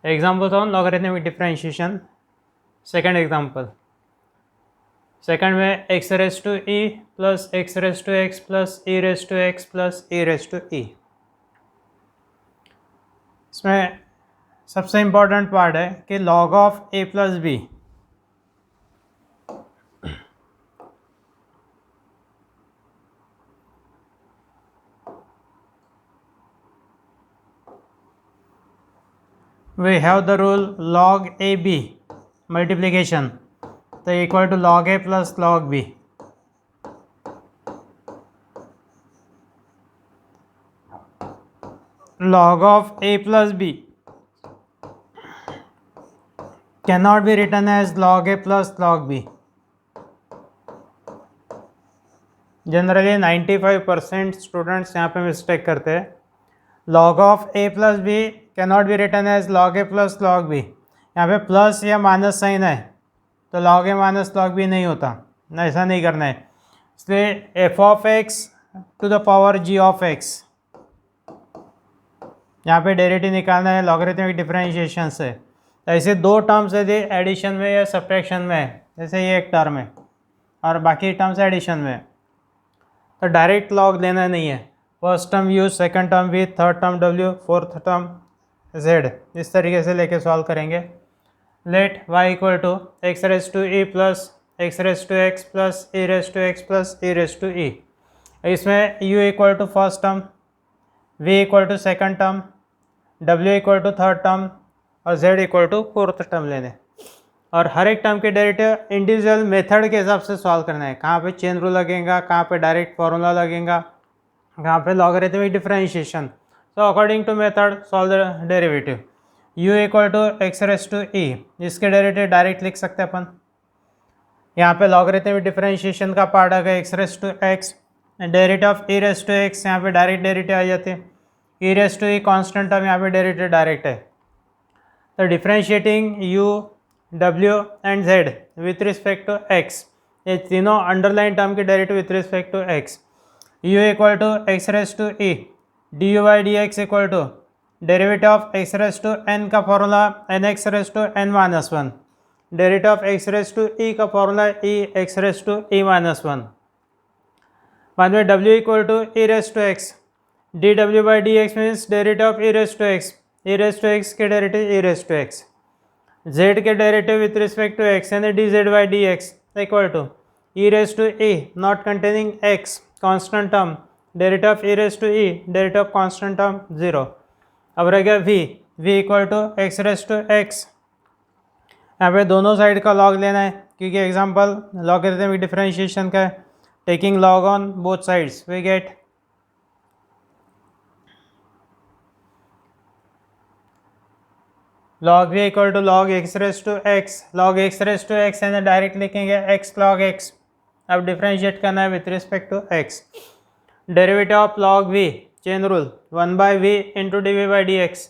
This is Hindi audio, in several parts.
Example on logarithmic differentiation. Second example, second में x raise to e plus x raise to x plus e raise to x plus e raise to e. इसमें सबसे इम्पॉर्टेंट पार्ट है कि log of a plus b, we have the rule log ab multiplication तो equal to log a plus log b। log of a plus b cannot be written as log a plus log b। Generally 95% students यहाँ पे मिस्टेक करते हैं। log of a plus b cannot be written as log a plus log b। यहाँ पे प्लस या माइनस साइन है तो log a minus log b नहीं होता, ऐसा नहीं करना है। इसलिए f of x to the power g of x, यहाँ पे डेरिवेटिव निकालना है लॉगरिथमिक डिफरेंशिएशन से। ऐसे दो टर्म्स यदि एडिशन में या सब्ट्रैक्शन में है, जैसे ये एक टर्म है और बाकी टर्म्स एडिशन में, तो डायरेक्ट लॉग लेना नहीं है। First term u, second term v, third term डब्ल्यू, फोर्थ टर्म जेड, इस तरीके से लेके सॉल्व करेंगे। Let y equal to x raise to e plus x raise to x plus e raise to x plus e raise to e. इसमें u equal to first term, v equal to second term, w equal to third term और z equal to fourth term लेने। और हर एक टर्म के डेरिवेटिव इंडिविजुअल मेथड के हिसाब से सॉल्व करना है। कहाँ पे चेन रूल लगेगा, कहाँ पे डायरेक्ट फॉर्मूला लगेगा, कहाँ पे logarithmic differentiation. So according to method solve the derivative. u equal to x raise to e, इसके डेरिवेटिव डायरेक्ट लिख सकते हैं अपन। यहाँ पे लॉगरिथमिक डिफरेंशिएशन का पार्ट आ गया x raise to x, derivative of e raise to x, यहाँ पे डायरेक्ट डेरिवेटिव आ जाते हैं। E raise to e constant term, यहाँ पे डेरिवेटिव डायरेक्ट है। तो differentiating u, w and z with respect to x, ये तीनों अंडरलाइन टर्म के derivative with respect to x। u equal to x raise to e, d u by d x equal to derivative of x raise to n का formula n x raise to n minus one, derivative of x raise to e का formula e x raise to e minus one. बाद में w equal to e raise to x, d डब्ल्यू by d x means derivative of e raise to x, e raise to x के derivative e raise to x. z के derivative with respect to x यानी d z by d x equal to e raise to e not containing x constant term, derivative of e raise to e, derivative of constant term zero. अब रह गया v equal to x raise to x. यहाँ पे दोनों साइड का लॉग लेना है क्योंकि एग्जाम्पल लॉगरिथमिक डिफरेंशिएशन का है। Taking log on both sides we get log v equal to log x raise to x, log x raise to x यानी डायरेक्ट लिखेंगे x log x। अब डिफरेंशिएट करना है with respect to x। Derivative of log v, chain rule 1 by v into d v by d x,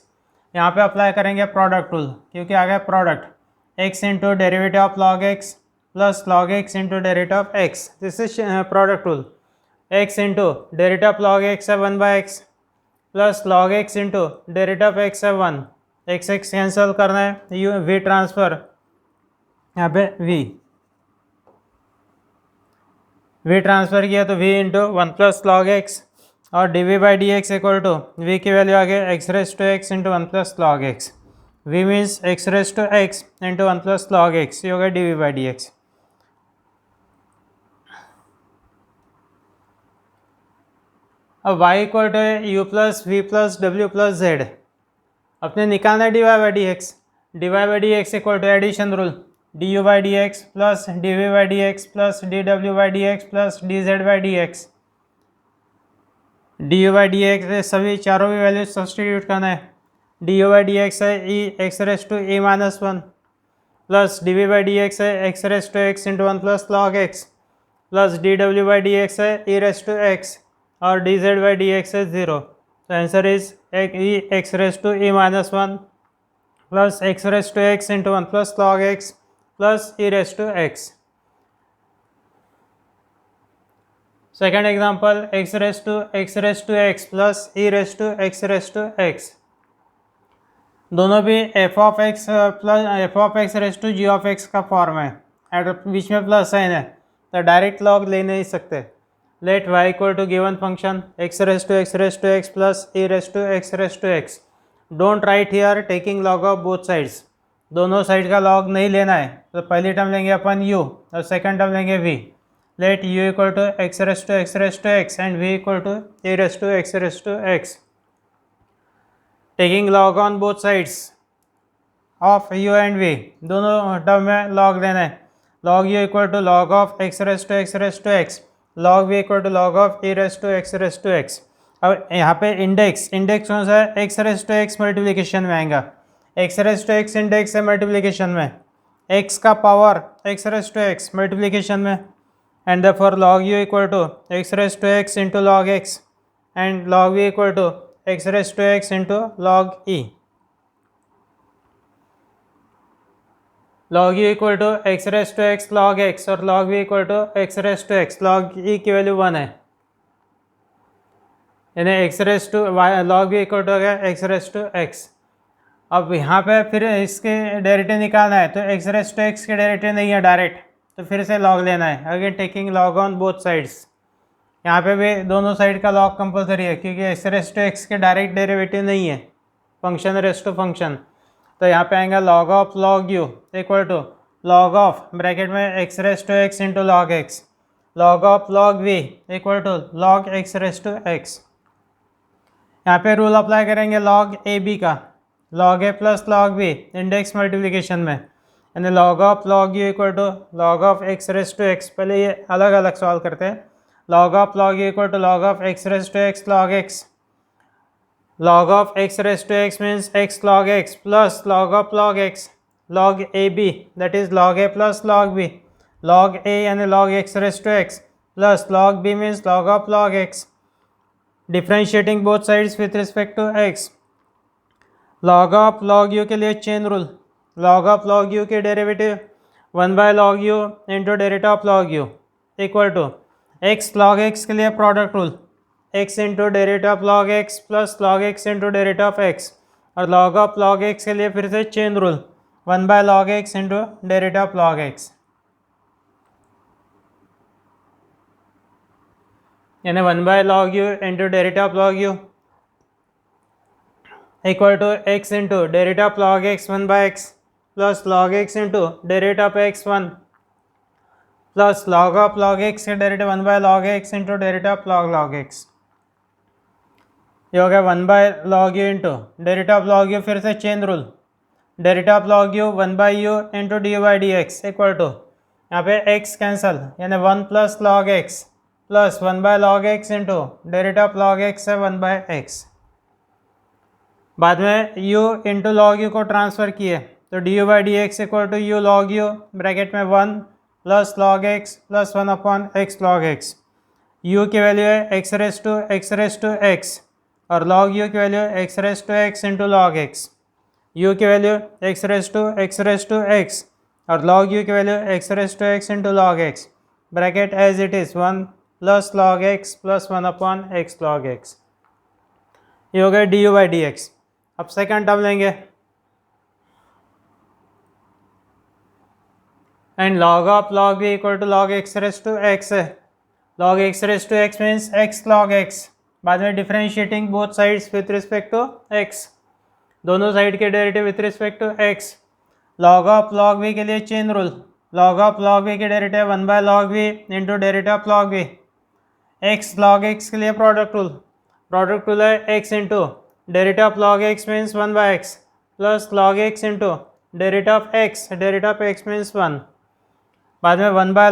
यहाँ पर अप्लाई करेंगे प्रोडक्ट रूल क्योंकि आ गया product x into derivative of log x plus log x into derivative of x, this is product rule. x into derivative of log x है 1 by x plus log x into derivative of x है 1, एक्स एक्स कैंसिल करना है, यू वी ट्रांसफर, यहाँ पे वी ट्रांसफर किया तो v into one plus log x और d v by d x equal to v की वैल्यू आ गया x raise to x into one plus log x. V means x raise to x into one plus log x, ये हो गया d v by d x. अब y equal to u plus v plus डब्ल्यू प्लस जेड, अपने निकालना है d y by d x. D y by d x equal to addition rule, d u by d x plus d v by d x plus d डब्ल्यू by d x plus d z by d x. D u by d x सभी चारों भी वैल्यूज सब्सटीट्यूट करना है। D u by d x है e x raise to e minus one plus d v by d x है x raise to x into one plus log x plus d डब्ल्यू बाई डी एक्स है ई रेस टू एक्स और d z by d x है ज़ीरो। तो answer is e x raise to e minus one plus x raise to x into one plus log x plus e raise to x. Second example x raise to x plus e raise to x raise to x. दोनों भी f of x plus f of x raise to ji of x का फॉर्म है, बीच में प्लस साइन है, तो डायरेक्ट लॉग ले नहीं सकते। Let y equal to given function x raise to x plus a raise to x. Don't write here taking log of both sides, दोनों साइड का लॉग नहीं लेना है। तो पहली टर्म लेंगे अपन u और सेकंड टर्म लेंगे v। Let u equal to x raise to x and v equal to A raise to x. Taking log on both sides of u and v, दोनों टर्म में लॉग लेना है। Log u equal to log of x raise to x, log v equal to log of a raise to x. अब यहाँ पे इंडेक्स कौन सा है, x raise to x multiplication में आएगा, x raise to x index है मल्टीप्लिकेशन में, एक्स का power x raise to x multiplication में, and therefore log u equal to x raise to x into log x and log v equal to x raise to x into log e। Log u equal to x raise to x log x और log v equal to x raise to x, log e की वैल्यू 1 है, यानी x raise to y, log v equal to हो गया एक्स रेस टू एक्स। अब यहाँ पे फिर इसके डेरिवेटिव निकालना है, तो एक्स रेस टू एक्स के डेरिवेटिव नहीं है डायरेक्ट, तो फिर से लॉग लेना है। Again taking log on both sides, यहाँ पे भी दोनों साइड का लॉग कंपलसरी है क्योंकि एक्स रेस टू एक्स के डायरेक्ट डेरिवेटिव नहीं है, फंक्शन रेस टू फंक्शन। तो यहाँ पे आएगा log of log u equal to log of bracket में x raise to x into log x, log of log v equal to log x raise to x. यहाँ पे रूल अप्लाई करेंगे लॉग ए बी का, log a plus log b index multiplication में, यानी log of log u equal to log of x raise to x. पहले ये अलग अलग सॉल्व करते हैं। Log of log u equal to log of x raise to x log x, log of x raised to x means x log x plus log of log x log ab, that is log a plus log b, log a यानी log x raised to x plus log b means log of log x, differentiating both sides with respect to x। log of log u के लिए chain rule, log of log u के derivative 1 by log u into derivative of log u equal to x log x के लिए product rule, x into derivative of log x plus log x into derivative of x, और लॉग ऑफ लॉग x के लिए फिर से chain rule 1 by log x into derivative of log x, यानी 1 by log u into derivative of log u equal to x into derivative of log x 1 by x plus log x into derivative of x1 plus log of log x के derivative 1 by log x into derivative of log x। ये हो गया 1 by log u into derivative of log u, फिर से chain rule, derivative of log u 1 by u into d by d x equal to यहाँ पे x कैंसल, यानी 1 plus log x plus 1 by log x into derivative of log x है 1 बाय x। बाद में u इंटू लॉग यू को ट्रांसफ़र किए तो d u by d x equal to u log u bracket में 1 plus log x plus 1 upon x log x। u की वैल्यू है एक्स रेस टू x और log u की value x raise to x into log x, u की value x raise to x और log u की value x raise to x into log x bracket as it is 1 plus log x plus 1 upon x log x. ये हो गया d u by d x. अब सेकंड टर्म लेंगे and log of log v equal to log x raise to x है, log x raise to x means x log x. बाद में differentiating both sides with respect to x, दोनों साइड के derivative with respect to x। log of log v के लिए chain rule, log of log v के derivative 1 by log v into derivative of log v। x log x के लिए प्रोडक्ट रूल है x into derivative of log x means 1 by x plus log x into derivative of x means 1। बाद में 1 by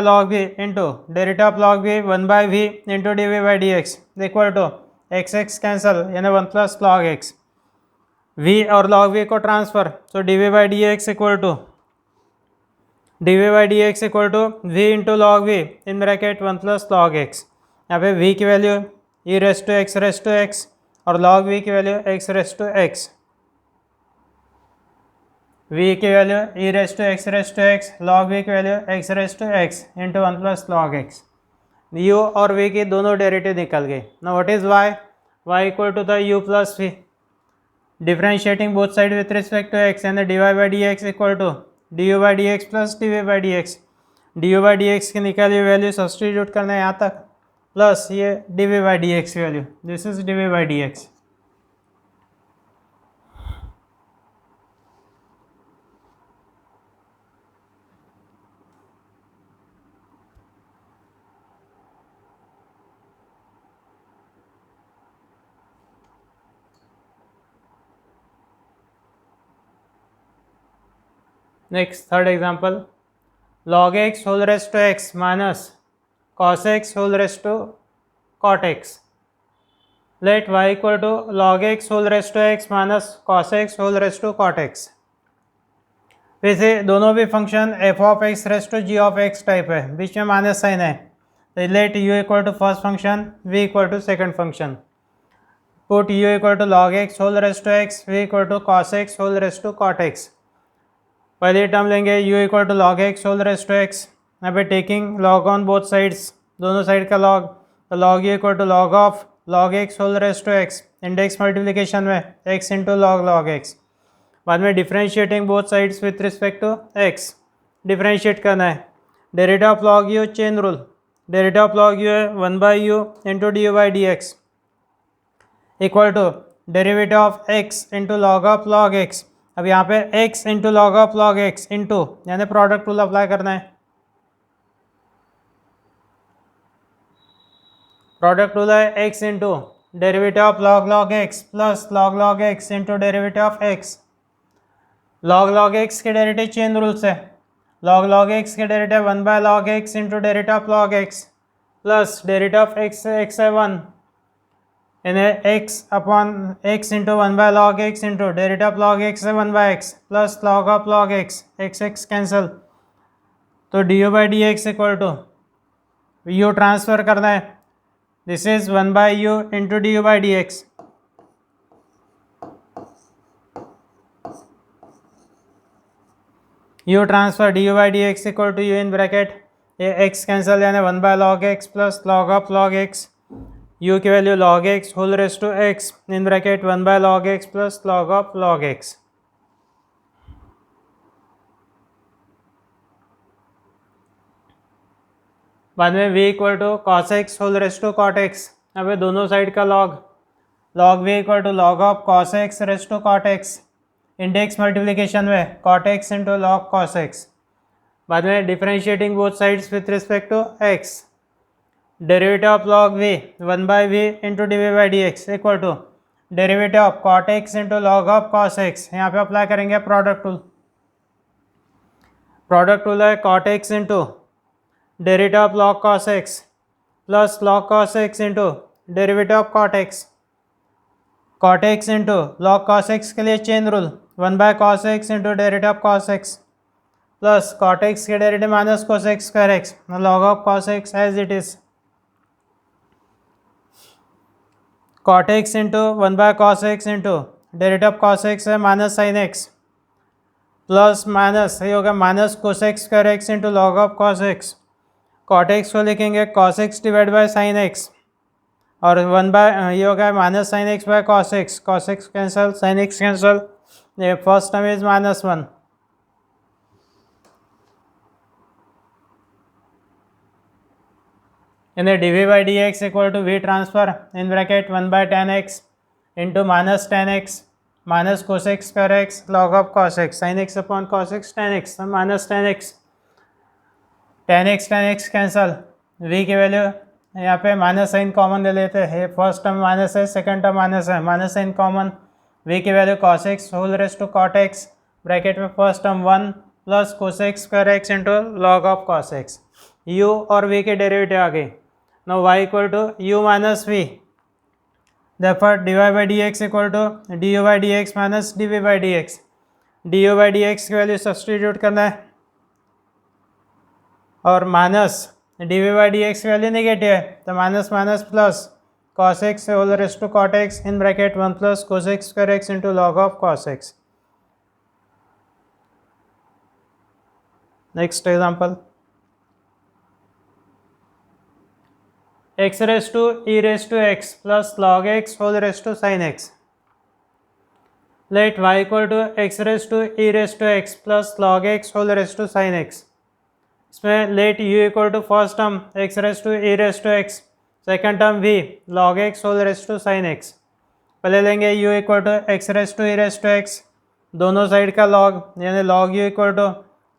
log v into derivative of log v 1 by v into d v by d x equal to x cancel, यानी 1 प्लस log x, v और log v को ट्रांसफ़र, तो d v by d x equal to v into log v in bracket 1 plus log x। यहाँ पे v की value e raise to x और log v की value x raise to x, v की value e raise to x log v की value x raise to x into 1 plus log x। u और v की दोनों डेरिवेटिव निकल गए। Now what is y equal to the u plus v, differentiating both sides with respect to x and the dy by dx equal to du by dx plus dv by dx. du by dx की निकाली वैल्यू सब्सटीट्यूट करना है यहाँ तक, प्लस ये dv by dx value, this is dv by dx. Next, third example, log x whole raised to x minus cos x whole raised to cot x. Let y equal to log x whole raised to x minus cos x whole raised to cot x. वैसे दोनों भी function f of x raised to g of x type है, बीच में माइनस साइन है. तो let u equal to first function, v equal to second function. Put u equal to log x whole raised to x, v equal to cos x whole raised to cot x. पहले टर्म लेंगे u equal to log x whole raised to x. यहाँ पे taking log on both sides, दोनों साइड का लॉग, तो log u equal to log of log x whole raised to x, index multiplication में x इंटू log x. बाद में differentiating both sides with respect to x, differentiate करना है. Derivative of log u chain rule, derivative of log u है 1/u into d by d x equal to derivative of x into log of log x. अब यहाँ पे x into log of log x into यानी प्रोडक्ट रूल अप्लाई करना है. प्रोडक्ट रूल है x into derivative of log x plus log x into derivative of x. log x के डेरिवेटिव चेन रूल से, log x के derivative 1/log x into derivative of log x plus derivative of x है 1, यानी x upon x into 1/log x into derivative of log x है 1/x plus log of log x cancel. तो du by d x equal to u transfer करना है, this is 1/u into du by d x. u transfer du by d x equal to u in bracket, ये x कैंसिल यानी 1/log x plus log of log x, u की value log x whole raise to x in bracket 1/log x plus log of log x. बाद में v equal to cos x whole raise to cot x. अब दोनों साइड का log v equal to log of cos x raise to cot x, index multiplication में cot x into log cos x. बाद में differentiating both sides with respect to x, derivative of log v 1/v into dv by d x equal to derivative of cot x into log of cos x. यहाँ पे अप्लाई करेंगे प्रोडक्ट रूल. प्रोडक्ट रूल है cot x into derivative of log cos x plus log cos x into derivative of cot x. cot x into log cos x के लिए chain rule 1/cos x into derivative of cos x plus cot x के derivative minus cos x square x, log of cos x as it is. cot x into 1/cos x into derivative of cos x है minus sine x plus minus ये होगा minus cos x square x into log of cos x. cot x को लिखेंगे cos x divide by sine x और ये होगा minus sine x by cos x cancel, sine x cancel, ये फर्स्ट टर्म इज -1. यानी dv by d x equal to v transfer in bracket 1/tan x into minus tan x minus cos x square x log of cos x, sine x upon cos x tan x minus tan x cancel. v की वैल्यू यहाँ पे माइनस साइन कॉमन ले लेते हैं, फर्स्ट टर्म माइनस है सेकंड टर्म माइनस है, माइनस साइन कॉमन. v की value cos x whole raise to cot x bracket में first term 1 plus cos x square x into log of cos x. u और v के डेरिवेटिव आ गए. Now y equal to u minus v, therefore dy by dx equal to du by dx minus dv by dx. du by dx की वैल्यू सब्सटीट्यूट करना है और माइनस dv by dx की वैल्यू नेगेटिव है तो minus minus plus cos x whole raise to cot x in bracket 1 plus cos x square x into log of cos x. Next example, x raise to e raise to x plus log x whole raise to sin x. Let y equal to x raise to e raise to x plus log x whole raise to sine x. इसमें let u equal to first term x raise to e raise to x, second term v log x whole raise to sine x. पहले लेंगे u equal to x raise to e raise to x, दोनों साइड का लॉग, यानी log u equal to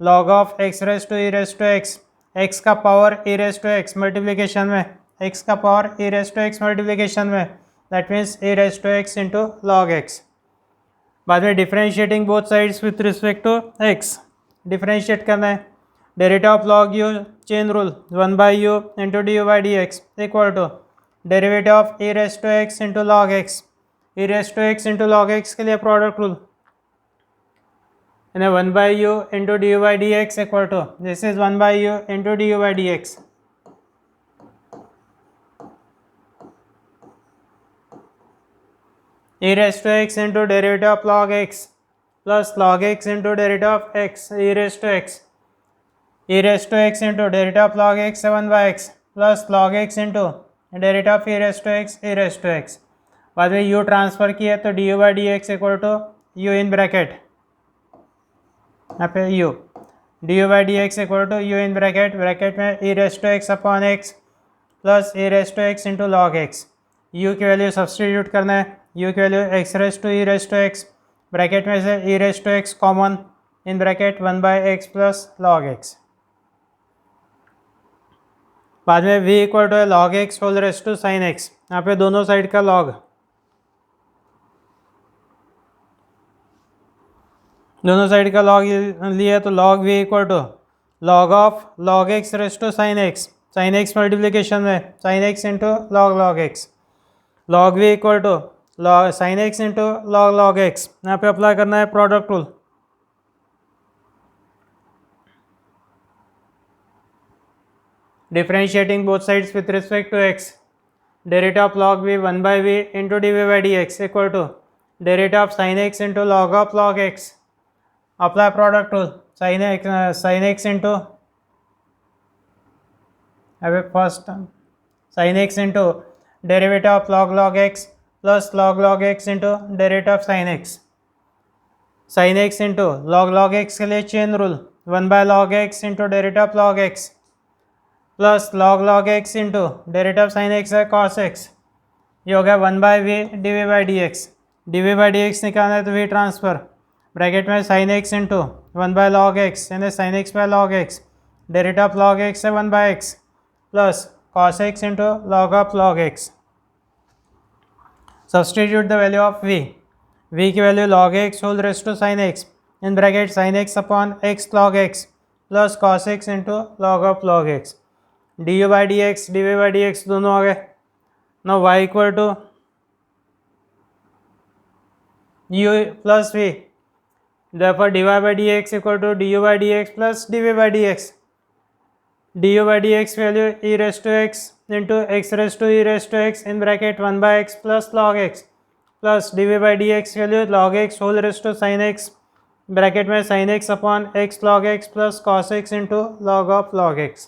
log of x raise to e raise to x, x का power e raise to x multiplication में, एक्स का power e raise to x multiplication में, that means e raise to x into log x. बाद में differentiating both sides with respect to x, differentiate करना है। Derivative of log u, chain rule, 1 by u into d u by d x equal to derivative of e raise to x into log x, e raise to x into log x के लिए प्रोडक्ट रूल, यानी 1 by u into d u by d x equal to this is 1 by u into d u by d x. e raised to x into derivative of log x plus log x into derivative of x e raised to x, e raised to x into derivative of log x 7 by x plus log x into derivative of e raised to x e raised to x। बाद में u ट्रांसफर किया तो du by dx equal to u in bracket, यहाँ पे u du by dx equal to u in bracket, bracket में e raised to x upon x plus e raised to x into log x, u की वैल्यू सब्सटीट्यूट करना है, u की value x raise to e raise to x, bracket में से e raise to x common, in bracket 1 by x plus log x. बाद में v equal to log x whole raise to sine x, यहाँ पे दोनों साइड का लॉग, दोनों साइड का लॉग लिया तो log v equal to log of log x raise to sine x, sine x multiplication में sine x into log log x, log v equal to log sine x into log log x. यहाँ पे अप्लाई करना है product rule, differentiating both sides with respect to x, derivative of log v 1 by v into d v by d x equal to derivative of sine x into log of log x. Apply product rule, sine x into first sine x into derivative of log log x plus log log x into derivative of sine x, sine x into log log x के लिए chain rule 1 by log x into derivative of log x plus log log x into derivative of sine x है cos x, ये हो गया 1 by v d v by d x, d v by d x निकालना है तो वी ट्रांसफर, ब्रैकेट में sine x into 1 by log x यानी sine x by log x, derivative of log x है 1 by x plus cos x into log of log x. Substitute the value of v, v की value log x whole raise to साइन x, इन ब्रैकेट साइन x upon x log x plus cos x into log of log x, d u by d x d v by d x दोनों आ गए। Now y equal to u plus v, therefore dy by dx equal to d u by d x plus d v by d x, d u by d x value e raise to x into x raise to e raise to x in bracket 1 by x plus log x plus d v by d x value log x whole raise to sine x, bracket में sine x upon x log x plus cos x into log of log x.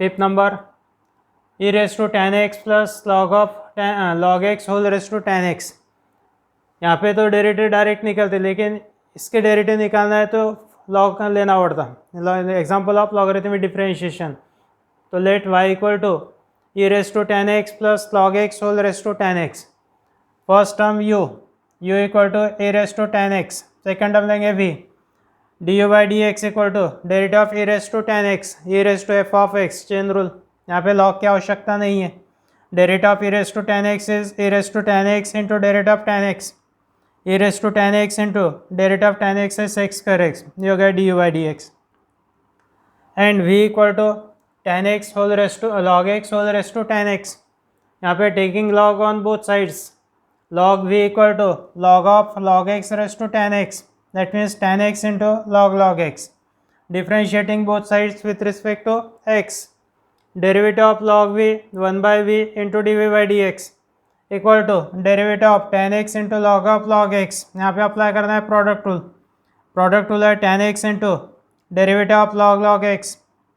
Fifth number e raise to ten x plus log of log x whole raise to ten x. यहाँ पे तो डेरिवेटिव डायरेक्ट निकलते, लेकिन इसके डेरिवेटिव निकालना है तो लॉग लेना पड़ता, एग्जाम्पल ऑफ लॉगरिथमिक डिफरेंशिएशन। तो let y equal to e raise to ten x plus log x whole raise to ten x, first term u equal to A raise to ten x, second term लेंगे v d u by d x equal to derivative of e raise to ten x e raise to f of x, chain rule, यहाँ पे लॉग की आवश्यकता नहीं है, derivative of e raise to ten x is e raise to ten x into derivative of tan x, e raise to ten x into derivative of tan x है सेक्स कर एक्स, ये हो गया d u by d x, and v equal to ten x whole raise to log x whole raise to ten x, यहाँ पे taking log on both sides, log v equal to log of log x raise to ten x, that means tan x into log log x, differentiating both sides with respect to x, derivative of log v 1 by v into d v by d x equal to derivative of tan x into log of log x. यहाँ पे अप्लाई करना है प्रोडक्ट रूल, प्रोडक्ट रूल है tan x into derivative of log log x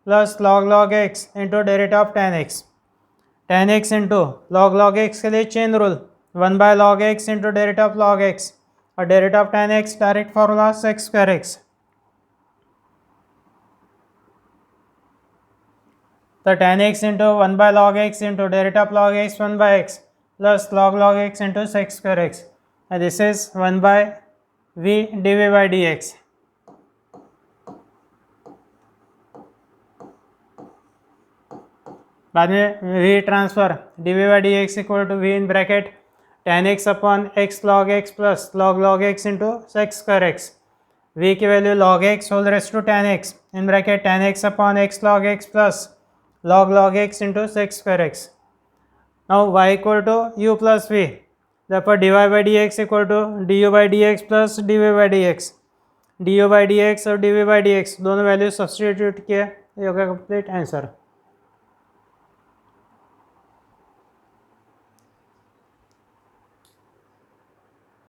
plus log log x into derivative of tan x, ten x into log log x के लिए chain rule 1 by log x into derivative of log x, और derivative of tan x direct formula sec square x. तो tan x into 1 by log x into derivative of log x 1 by x plus log x into sec square x, and this is 1 by v dv by dx. बाद में v transfer dv by dx equal to v in bracket tan x upon x log x plus log x into sec square x. v की value log x whole raised to tan x in bracket tan x upon x log x plus log x into sec square x. Now y equal to u plus v, therefore dy by dx equal to du by dx plus dv by dx. du by dx और dv by dx दोनों वैल्यू सब्सटीट्यूट किए, ये होगा कंप्लीट आंसर.